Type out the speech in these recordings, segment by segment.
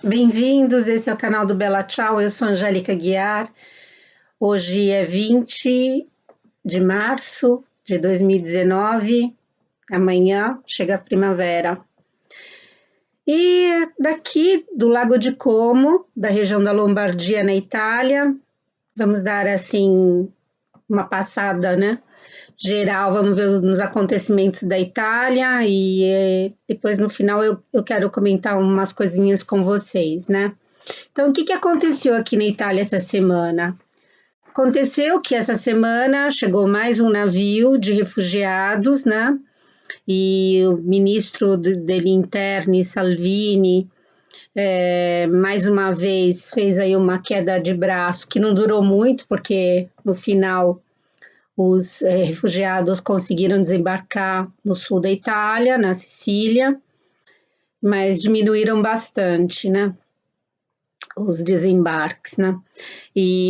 Bem-vindos, esse é o canal do Bela Tchau, eu sou Angélica Guiar. Hoje é 20 de março de 2019, amanhã chega a primavera. E daqui do Lago de Como, da região da Lombardia, na Itália, vamos dar assim uma passada, né? Geral, vamos ver os acontecimentos da Itália e depois no final eu quero comentar umas coisinhas com vocês, né? Então, o que aconteceu aqui na Itália essa semana? Aconteceu que essa semana chegou mais um navio de refugiados, né? E o ministro degli Interni, Salvini, mais uma vez fez aí uma queda de braço que não durou muito, porque no final os refugiados conseguiram desembarcar no sul da Itália, na Sicília, mas diminuíram bastante, né? Os desembarques, né?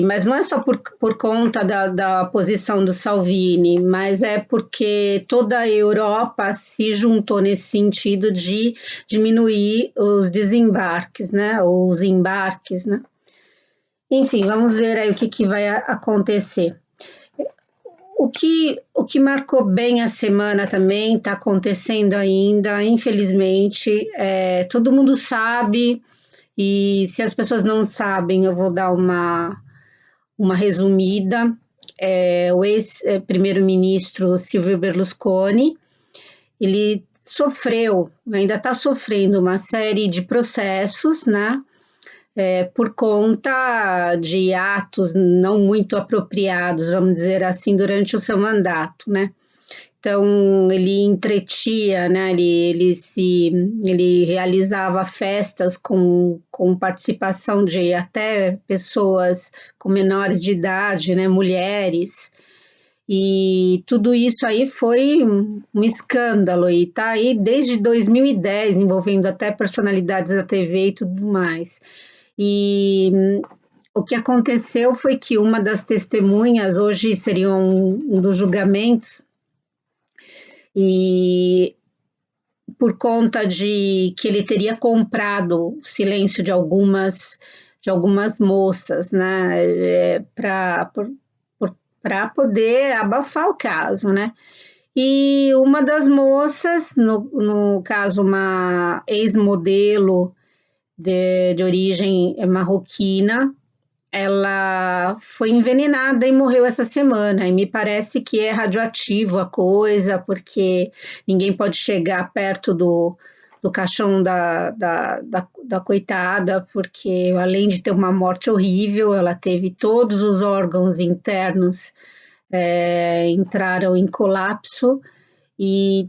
Mas não é só por conta da posição do Salvini, mas é porque toda a Europa se juntou nesse sentido de diminuir os desembarques, né? Ou os embarques, né? Enfim, vamos ver aí o que vai acontecer. O que marcou bem a semana também está acontecendo ainda, infelizmente, todo mundo sabe, e se as pessoas não sabem, eu vou dar uma resumida. O ex-primeiro-ministro Silvio Berlusconi, ele sofreu, ainda está sofrendo uma série de processos, né? Por conta de atos não muito apropriados, vamos dizer assim, durante o seu mandato, né? Então, ele entretia, né? Ele realizava festas com participação de até pessoas com menores de idade, né? Mulheres, e tudo isso aí foi um escândalo, e tá aí desde 2010, envolvendo até personalidades da TV e tudo mais. E o que aconteceu foi que uma das testemunhas, hoje seria um dos julgamentos, e por conta de que ele teria comprado o silêncio de algumas moças, né, para poder abafar o caso, né? E uma das moças, no caso uma ex-modelo de origem marroquina, ela foi envenenada e morreu essa semana, e me parece que é radioativo a coisa, porque ninguém pode chegar perto do caixão da coitada, porque além de ter uma morte horrível, ela teve todos os órgãos internos entraram em colapso, e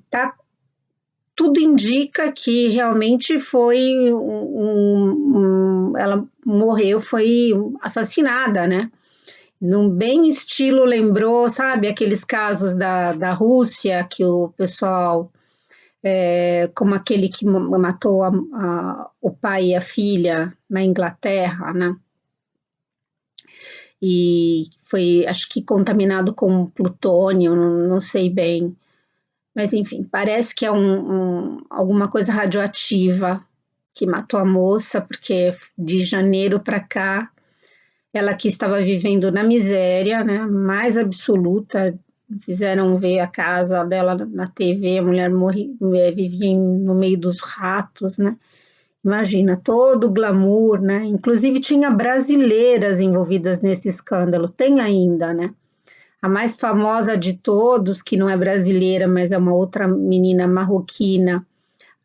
tudo indica que realmente foi ela morreu, foi assassinada, né? Num bem estilo, lembrou, sabe, aqueles casos da Rússia, que o pessoal, como aquele que matou o pai e a filha na Inglaterra, né? E foi, acho que contaminado com plutônio, não sei bem. Mas, enfim, parece que é alguma coisa radioativa que matou a moça, porque de janeiro para cá, ela que estava vivendo na miséria, né, mais absoluta, fizeram ver a casa dela na TV, a mulher vivia no meio dos ratos, né, imagina, todo o glamour, né, inclusive tinha brasileiras envolvidas nesse escândalo, tem ainda, né. A mais famosa de todos, que não é brasileira, mas é uma outra menina marroquina,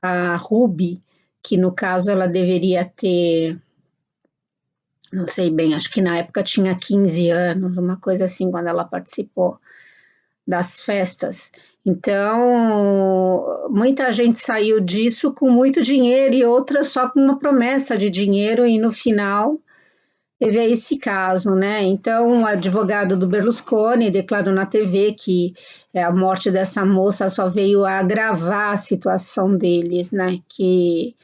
a Ruby, que no caso ela deveria ter, não sei bem, acho que na época tinha 15 anos, uma coisa assim, quando ela participou das festas. Então, muita gente saiu disso com muito dinheiro e outra só com uma promessa de dinheiro, e no final teve esse caso, né? Então, o advogado do Berlusconi declarou na TV que a morte dessa moça só veio a agravar a situação deles, né? Que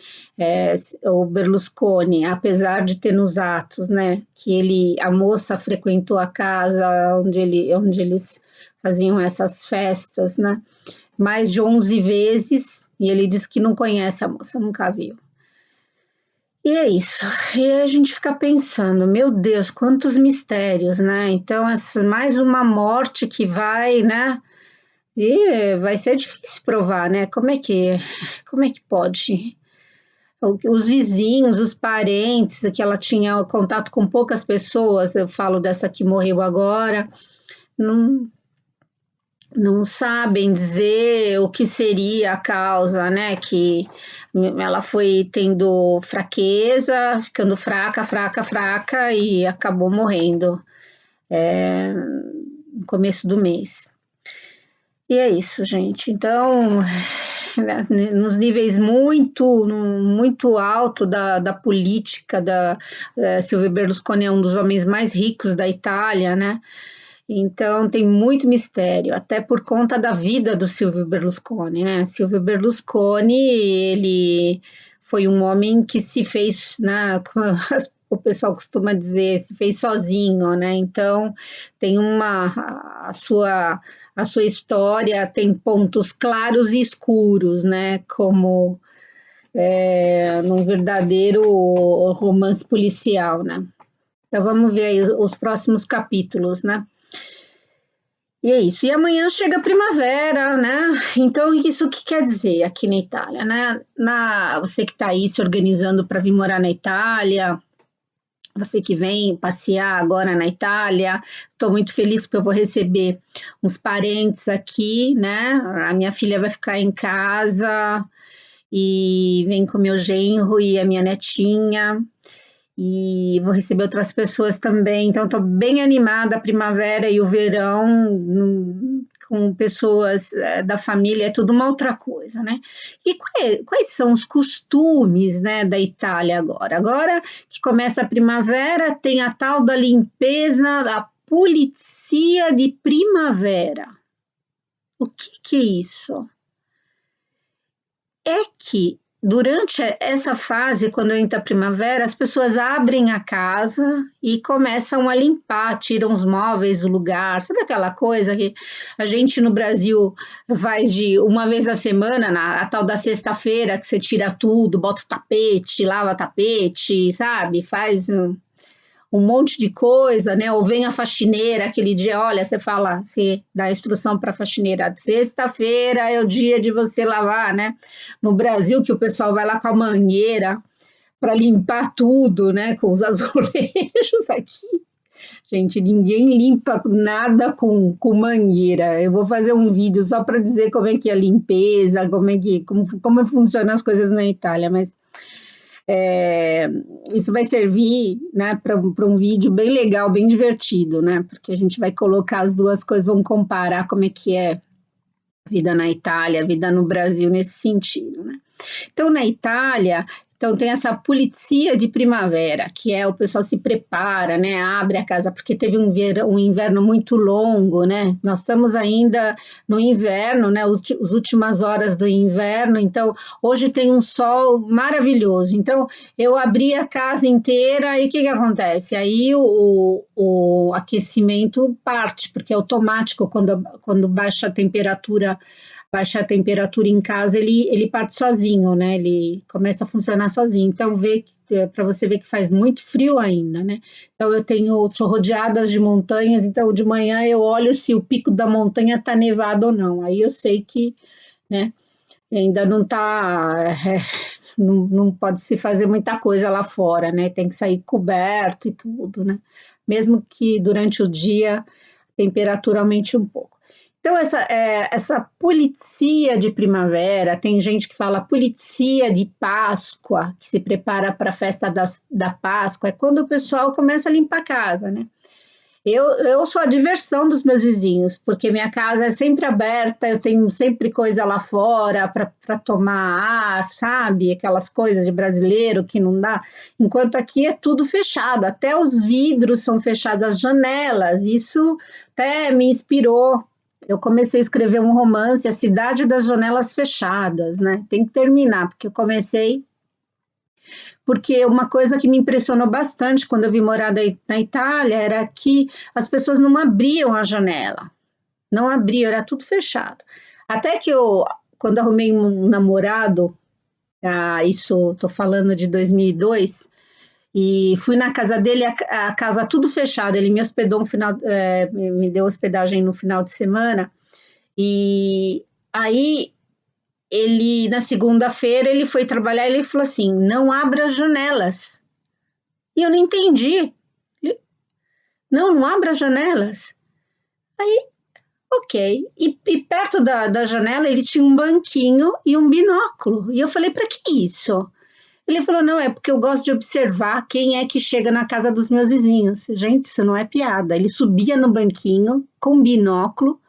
o Berlusconi, apesar de ter nos atos, né, que a moça frequentou a casa onde eles faziam essas festas, né? Mais de 11 vezes, e ele disse que não conhece a moça, nunca viu. E é isso. E a gente fica pensando, meu Deus, quantos mistérios, né? Então, mais uma morte que vai, né? E vai ser difícil provar, né? Como é que pode? Os vizinhos, os parentes, que ela tinha contato com poucas pessoas, eu falo dessa que morreu agora, não, não sabem dizer o que seria a causa, né? Que ela foi tendo fraqueza, ficando fraca, fraca, fraca e acabou morrendo no começo do mês. E é isso, gente. Então, nos níveis muito alto da política, Silvio Berlusconi é um dos homens mais ricos da Itália, né? Então tem muito mistério, até por conta da vida do Silvio Berlusconi, né? Silvio Berlusconi, ele foi um homem que se fez, né, como o pessoal costuma dizer, se fez sozinho, né? Então tem a sua história tem pontos claros e escuros, né? Como num verdadeiro romance policial, né? Então vamos ver aí os próximos capítulos, né? E é isso. E amanhã chega a primavera, né? Então, isso que quer dizer aqui na Itália, né? Você que está aí se organizando para vir morar na Itália, você que vem passear agora na Itália, estou muito feliz porque eu vou receber uns parentes aqui, né? A minha filha vai ficar em casa e vem com meu genro e a minha netinha e vou receber outras pessoas também. Então, estou bem animada a primavera e o verão com pessoas da família, é tudo uma outra coisa, né? E quais são os costumes, né, da Itália agora? Agora que começa a primavera, tem a tal da limpeza, da pulizia de primavera. O que é isso? É que durante essa fase, quando entra a primavera, as pessoas abrem a casa e começam a limpar, tiram os móveis do lugar. Sabe aquela coisa que a gente no Brasil faz de uma vez na semana, a tal da sexta-feira, que você tira tudo, bota o tapete, lava tapete, sabe? Faz um monte de coisa, né? Ou vem a faxineira aquele dia, olha, você fala, você dá a instrução para a faxineira, sexta-feira é o dia de você lavar, né? No Brasil, que o pessoal vai lá com a mangueira para limpar tudo, né? Com os azulejos aqui. Gente, ninguém limpa nada com mangueira. Eu vou fazer um vídeo só para dizer como é que é a limpeza, como funcionam as coisas na Itália, mas isso vai servir, né, para um vídeo bem legal, bem divertido, né? Porque a gente vai colocar as duas coisas, vamos comparar como é que é a vida na Itália, a vida no Brasil nesse sentido, né? Então, na Itália, então tem essa pulizia de primavera, que é o pessoal se prepara, né, abre a casa, porque teve um inverno muito longo, né, nós estamos ainda no inverno, né, as últimas horas do inverno, então hoje tem um sol maravilhoso, então eu abri a casa inteira e o que acontece? Aí o aquecimento parte, porque é automático, quando baixa a temperatura em casa, ele parte sozinho, né? Ele começa a funcionar sozinho. Então, para você ver que faz muito frio ainda, né? Então, sou rodeada de montanhas, então de manhã eu olho se o pico da montanha está nevado ou não. Aí eu sei que, né, ainda não está. Não pode se fazer muita coisa lá fora, né? Tem que sair coberto e tudo, né? Mesmo que durante o dia a temperatura aumente um pouco. Então, essa pulizia de primavera, tem gente que fala pulizia de Páscoa, que se prepara para a festa da Páscoa, é quando o pessoal começa a limpar a casa, né? Eu sou a diversão dos meus vizinhos, porque minha casa é sempre aberta, eu tenho sempre coisa lá fora para tomar ar, sabe? Aquelas coisas de brasileiro que não dá. Enquanto aqui é tudo fechado, até os vidros são fechados, as janelas. Isso até me inspirou. Eu comecei a escrever um romance, A Cidade das Janelas Fechadas, né? Tem que terminar, porque eu comecei. Porque uma coisa que me impressionou bastante quando eu vim morar na Itália era que as pessoas não abriam a janela, não abriam, era tudo fechado. Até que quando arrumei um namorado, Isso, estou falando de 2002, e fui na casa dele, a casa tudo fechada, ele me hospedou me deu hospedagem no final de semana, e aí ele, na segunda-feira, ele foi trabalhar e ele falou assim, não abra as janelas. E eu não entendi. Ele, não abra as janelas. Aí, ok. E perto da janela ele tinha um banquinho e um binóculo. E eu falei, para que isso? Ele falou, não, é porque eu gosto de observar quem é que chega na casa dos meus vizinhos. Gente, isso não é piada. Ele subia no banquinho com binóculo,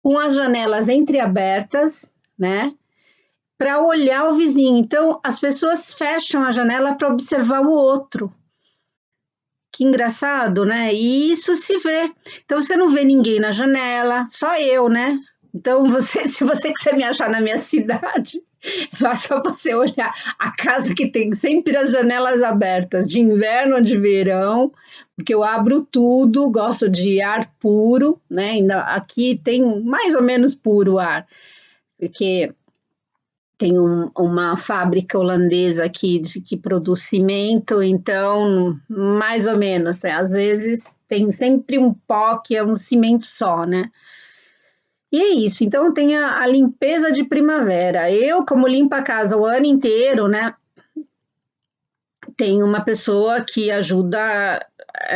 com as janelas entreabertas, né? Para olhar o vizinho. Então, as pessoas fecham a janela para observar o outro. Que engraçado, né? E isso se vê. Então, você não vê ninguém na janela, só eu, né? Então, se você quiser me achar na minha cidade, basta você olhar a casa que tem sempre as janelas abertas, de inverno ou de verão, porque eu abro tudo, gosto de ar puro, né? Ainda aqui tem mais ou menos puro ar, porque tem uma fábrica holandesa aqui que produz cimento, então, mais ou menos, né? Às vezes tem sempre um pó que é um cimento só, né? E é isso, então tem a limpeza de primavera. Eu, como limpo a casa o ano inteiro, né? Tem uma pessoa que ajuda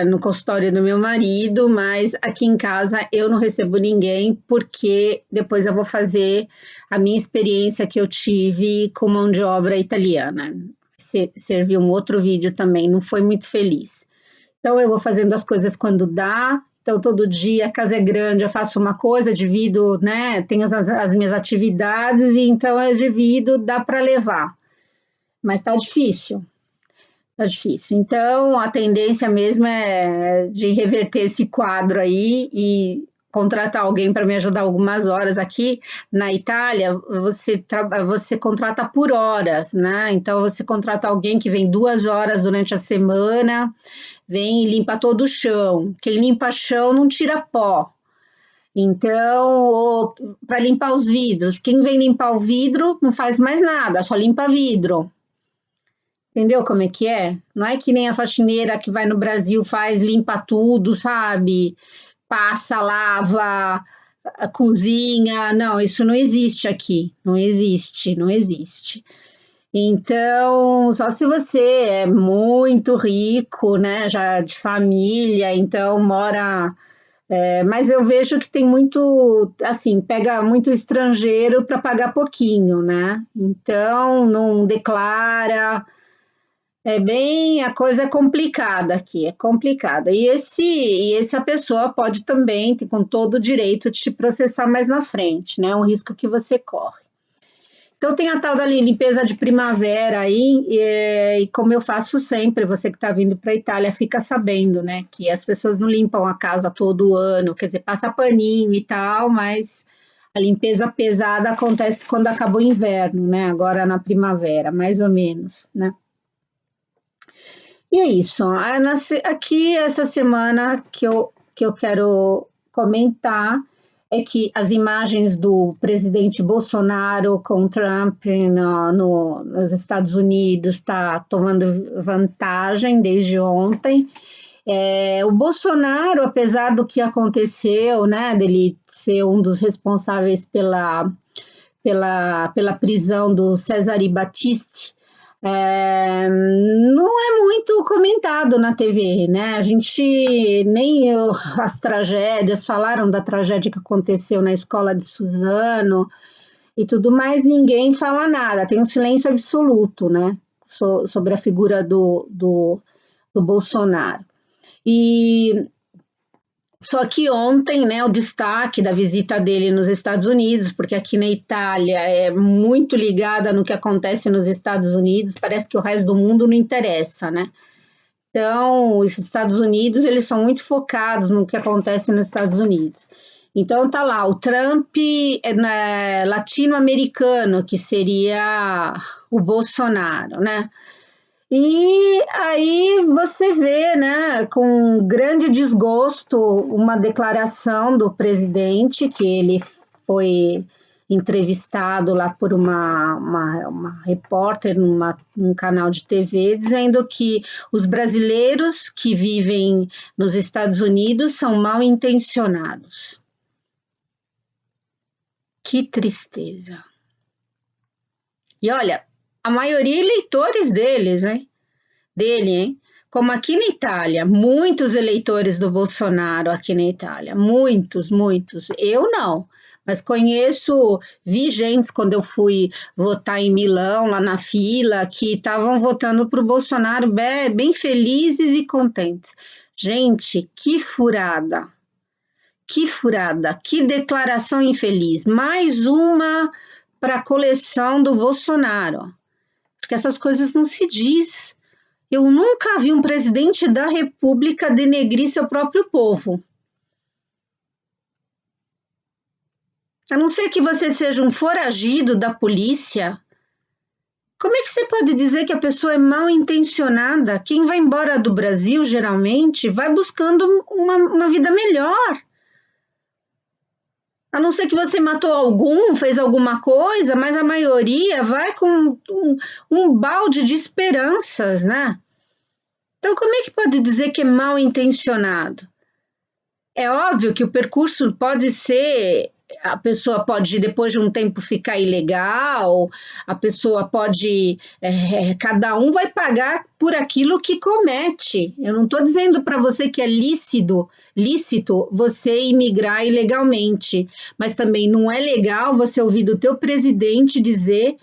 no consultório do meu marido, mas aqui em casa eu não recebo ninguém, porque depois eu vou fazer a minha experiência que eu tive com mão de obra italiana. Serviu um outro vídeo também, não foi muito feliz. Então eu vou fazendo as coisas quando dá. Então todo dia a casa é grande, eu faço uma coisa, divido, né? Tenho as minhas atividades e então eu divido, dá para levar. Mas tá difícil. Tá difícil. Então, a tendência mesmo é de reverter esse quadro aí e contratar alguém para me ajudar algumas horas aqui na Itália. Você contrata por horas, né? Então, você contrata alguém que vem 2 horas durante a semana, vem e limpa todo o chão. Quem limpa chão não tira pó. Então, para limpar os vidros, quem vem limpar o vidro não faz mais nada, só limpa vidro. Entendeu como é que é? Não é que nem a faxineira que vai no Brasil, faz, limpa tudo, sabe? Passa, lava, cozinha. Não, isso não existe aqui. Não existe, não existe. Então, só se você é muito rico, né? Já de família, então mora. Mas eu vejo que tem muito, assim, pega muito estrangeiro para pagar pouquinho, né? Então, não declara. A coisa é complicada aqui, é complicada. E essa pessoa pode também ter com todo o direito de te processar mais na frente, né? É um risco que você corre. Então tem a tal da limpeza de primavera aí, e como eu faço sempre, você que está vindo para a Itália fica sabendo, né? Que as pessoas não limpam a casa todo ano, quer dizer, passa paninho e tal, mas a limpeza pesada acontece quando acaba o inverno, né? Agora na primavera, mais ou menos, né? E é isso. Aqui, essa semana que eu quero comentar é que as imagens do presidente Bolsonaro com Trump nos Estados Unidos está tomando vantagem desde ontem. O Bolsonaro, apesar do que aconteceu, né, dele ser um dos responsáveis pela prisão do Cesare Battisti, não é muito comentado na TV, né? A gente nem as tragédias falaram da tragédia que aconteceu na escola de Suzano e tudo mais, ninguém fala nada, tem um silêncio absoluto, né? Sobre a figura do Bolsonaro. E só que ontem, né, o destaque da visita dele nos Estados Unidos, porque aqui na Itália é muito ligada no que acontece nos Estados Unidos, parece que o resto do mundo não interessa, né? Então, os Estados Unidos, eles são muito focados no que acontece nos Estados Unidos. Então, tá lá, o Trump latino-americano, que seria o Bolsonaro, né? E aí você vê, né, com grande desgosto, uma declaração do presidente que ele foi entrevistado lá por uma repórter num canal de TV, dizendo que os brasileiros que vivem nos Estados Unidos são mal intencionados. Que tristeza. E olha, a maioria eleitores deles, hein? Hein? Como aqui na Itália, muitos eleitores do Bolsonaro aqui na Itália, muitos. Eu não, mas vi gente quando eu fui votar em Milão, lá na fila, que estavam votando para o Bolsonaro bem felizes e contentes. Gente, que furada, que declaração infeliz. Mais uma para a coleção do Bolsonaro, porque essas coisas não se diz. Eu nunca vi um presidente da República denegrir seu próprio povo. A não ser que você seja um foragido da polícia, como é que você pode dizer que a pessoa é mal intencionada? Quem vai embora do Brasil, geralmente, vai buscando uma vida melhor. A não ser que você matou algum, fez alguma coisa, mas a maioria vai com um balde de esperanças, né? Então, como é que pode dizer que é mal intencionado? É óbvio que o percurso pode ser, a pessoa pode, depois de um tempo, ficar ilegal, a pessoa pode, cada um vai pagar por aquilo que comete. Eu não estou dizendo para você que é lícito você imigrar ilegalmente, mas também não é legal você ouvir do teu presidente dizer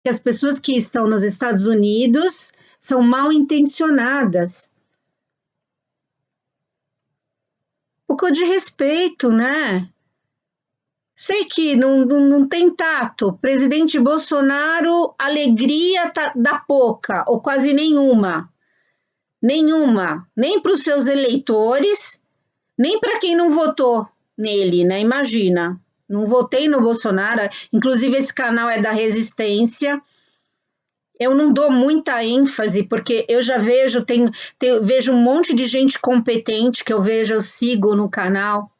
que as pessoas que estão nos Estados Unidos são mal intencionadas. Um pouco de respeito, né? Sei que não tem tato. Presidente Bolsonaro, alegria dá pouca, ou quase nenhuma. Nenhuma. Nem para os seus eleitores, nem para quem não votou nele, né? Imagina. Não votei no Bolsonaro. Inclusive, esse canal é da Resistência. Eu não dou muita ênfase, porque eu já vejo, vejo um monte de gente competente que eu sigo no canal,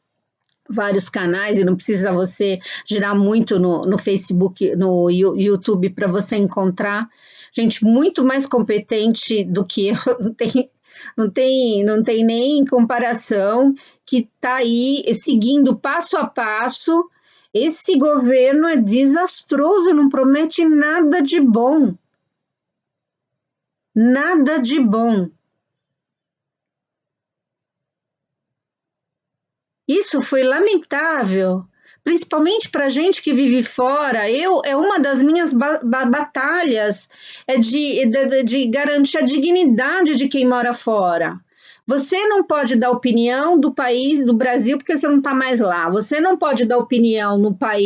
vários canais, e não precisa você girar muito no Facebook, no YouTube para você encontrar gente muito mais competente do que eu, não tem nem comparação, que está aí seguindo passo a passo. Esse governo é desastroso, não promete nada de bom. Nada de bom. Isso foi lamentável, principalmente para a gente que vive fora. É uma das minhas batalhas, de garantir a dignidade de quem mora fora. Você não pode dar opinião do país, do Brasil, porque você não está mais lá. Você não pode dar opinião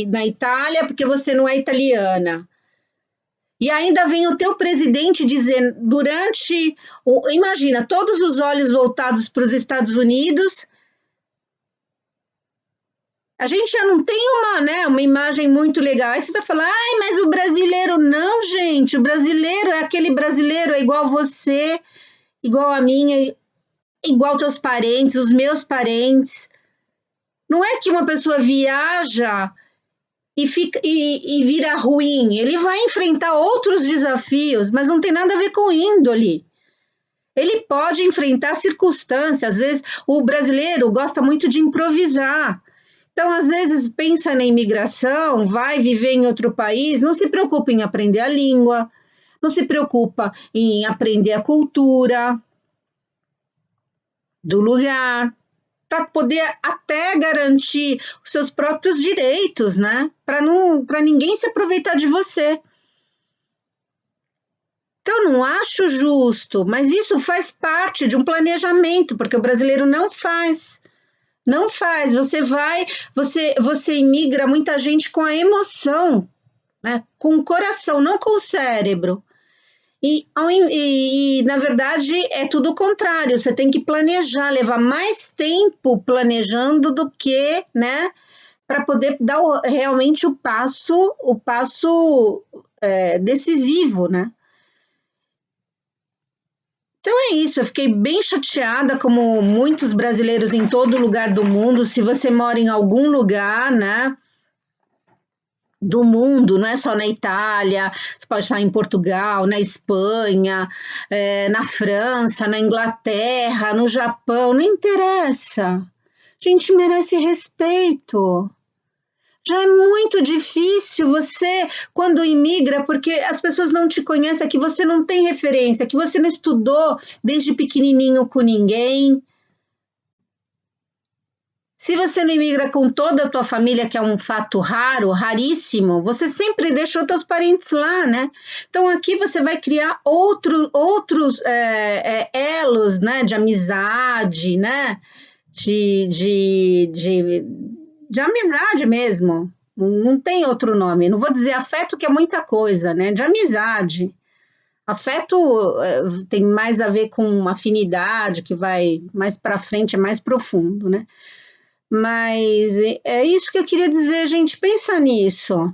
na Itália, porque você não é italiana. E ainda vem o teu presidente dizer, imagina, todos os olhos voltados para os Estados Unidos, a gente já não tem uma imagem muito legal. Aí você vai falar, mas o brasileiro, não, gente, o brasileiro é aquele brasileiro, é igual você, igual a minha, igual teus parentes, os meus parentes. Não é que uma pessoa viaja e vira ruim, ele vai enfrentar outros desafios, mas não tem nada a ver com índole. Ele pode enfrentar circunstâncias, às vezes o brasileiro gosta muito de improvisar. Então, às vezes, pensa na imigração, vai viver em outro país, não se preocupa em aprender a língua, não se preocupa em aprender a cultura do lugar, para poder até garantir os seus próprios direitos, né? Para ninguém se aproveitar de você. Então, não acho justo, mas isso faz parte de um planejamento, porque o brasileiro não faz. Não faz. Você imigra muita gente com a emoção, né? Com o coração, não com o cérebro. E, na verdade, é tudo o contrário. Você tem que planejar, levar mais tempo planejando do que, né, para poder dar realmente o passo decisivo, né? Então é isso, eu fiquei bem chateada, como muitos brasileiros em todo lugar do mundo. Se você mora em algum lugar, né, do mundo, não é só na Itália, você pode estar em Portugal, na Espanha, na França, na Inglaterra, no Japão, não interessa. A gente merece respeito. Já é muito difícil você, quando imigra, porque as pessoas não te conhecem, que você não tem referência, que você não estudou desde pequenininho com ninguém. Se você não imigra com toda a tua família, que é um fato raro, raríssimo, você sempre deixou teus parentes lá, né? Então aqui você vai criar outros elos, né, de amizade, né? De, de, de, de amizade mesmo. Não tem outro nome. Não vou dizer afeto, que é muita coisa, né? De amizade. Afeto tem mais a ver com afinidade, que vai mais para frente, é mais profundo, né? Mas é isso que eu queria dizer, gente, pensa nisso.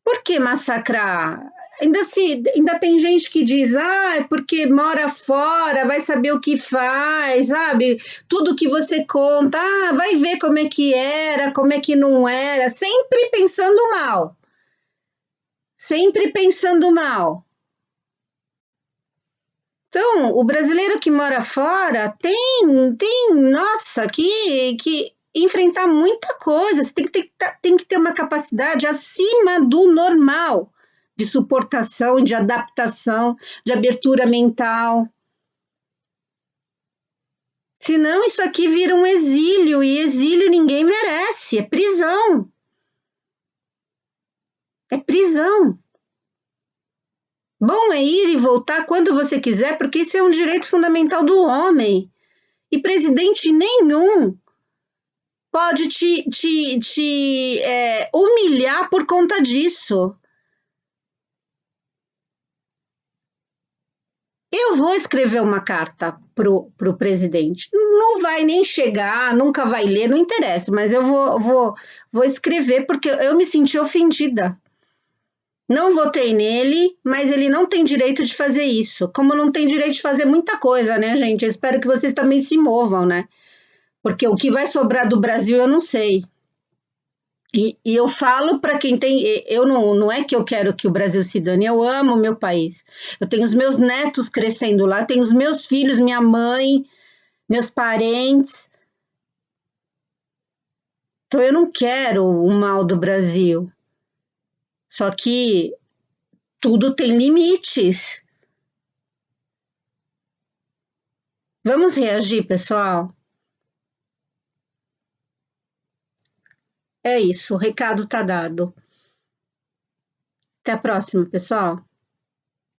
Por que massacrar? Ainda tem gente que diz, é porque mora fora, vai saber o que faz, sabe? Tudo que você conta, vai ver como é que era, como é que não era, sempre pensando mal. Sempre pensando mal. Então, o brasileiro que mora fora nossa, que enfrentar muita coisa. Você tem que ter uma capacidade acima do normal de suportação, de adaptação, de abertura mental. Senão, isso aqui vira um exílio, e exílio ninguém merece, é prisão. É prisão. Bom é ir e voltar quando você quiser, porque isso é um direito fundamental do homem. E presidente nenhum pode te humilhar por conta disso. Eu vou escrever uma carta pro presidente. Não vai nem chegar, nunca vai ler, não interessa, mas eu vou escrever porque eu me senti ofendida. Não votei nele, mas ele não tem direito de fazer isso. Como não tem direito de fazer muita coisa, né, gente? Eu espero que vocês também se movam, né? Porque o que vai sobrar do Brasil eu não sei. E eu falo para quem tem. Eu não é que eu quero que o Brasil se dane, eu amo o meu país. Eu tenho os meus netos crescendo lá, tenho os meus filhos, minha mãe, meus parentes. Então eu não quero o mal do Brasil. Só que tudo tem limites. Vamos reagir, pessoal? É isso, o recado está dado. Até a próxima, pessoal.